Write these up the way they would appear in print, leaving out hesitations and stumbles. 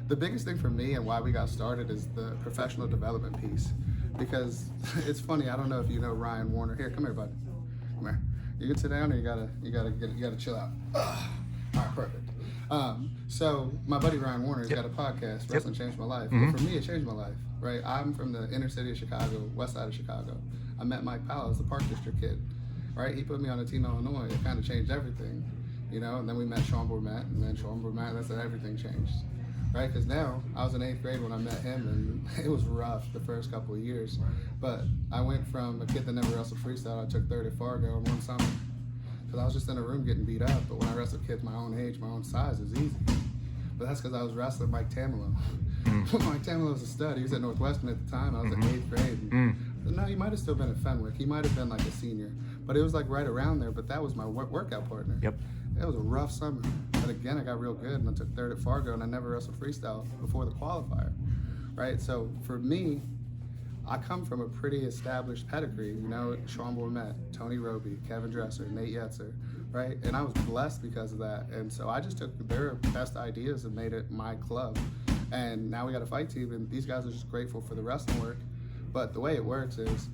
The biggest thing for me and why we got started is the professional development piece. Because it's funny, I don't know if you know Ryan Warner. Here, come here, bud. Come here. You can sit down, or you gotta chill out. Ugh. All right, perfect. So my buddy Ryan Warner has got a podcast, Wrestling Changed My Life. But for me, it changed my life, right? I'm from the inner city of Chicago, west side of Chicago. I met Mike Powell as a Park District kid, right? He put me on a team Illinois. It kind of changed everything, you know? And then we met Sean Bourmet, and then Sean Bourmet, that's when everything changed, right? Because now, I was in 8th grade when I met him, and it was rough the first couple of years. But I went from a kid that never wrestled freestyle, I took third at Fargo in one summer. Because I was just in a room getting beat up. But when I wrestled kids my own age, my own size, it was easy. But that's because I was wrestling Mike Tamalo. Mike Tamalo was a stud. He was at Northwestern at the time. I was in 8th grade. No, he might have still been at Fenwick. He might have been like a senior. But it was like right around there. But that was my workout partner. Yep. It was a rough summer. But again, I got real good. And I took third at Fargo. And I never wrestled freestyle before the qualifier. Right? So for me, I come from a pretty established pedigree, you know, Sean Bourmet, Tony Roby, Kevin Dresser, Nate Yetzer, right? And I was blessed because of that. And so I just took their best ideas and made it my club. And now we got a fight team, and these guys are just grateful for the wrestling work. But the way it works is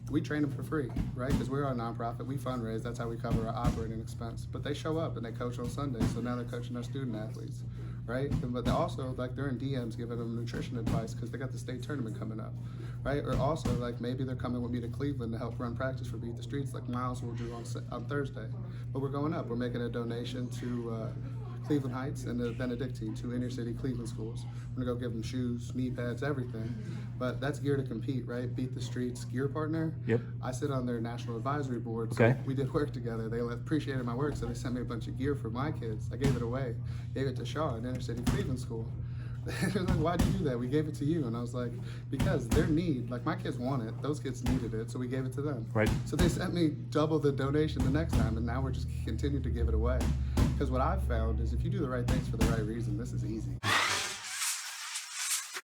we train them for free, right? Because we're a nonprofit, we fundraise, that's how we cover our operating expense. But they show up and they coach on Sundays, so now they're coaching our student athletes, right? But they also, like, they're in DMs giving them nutrition advice because they got the state tournament coming up, right? Or also, like, maybe they're coming with me to Cleveland to help run practice for Beat the Streets, like Miles will do on Thursday. But we're going up, we're making a donation to Cleveland Heights and the Benedictine, two inner city Cleveland schools. We're gonna go give them shoes, knee pads, everything. But that's gear to compete, right? Beat the Streets gear partner. Yep. I sit on their national advisory board, so Okay. we did work together. They appreciated my work, so they sent me a bunch of gear for my kids. I gave it away. Gave it to Shaw at inner city Cleveland school. They're like, why'd you do that? We gave it to you. And I was like, because their need, like my kids want it, those kids needed it, so we gave it to them. Right. So they sent me double the donation the next time, and now we're just continue to give it away. Because what I've found is if you do the right things for the right reason, this is easy.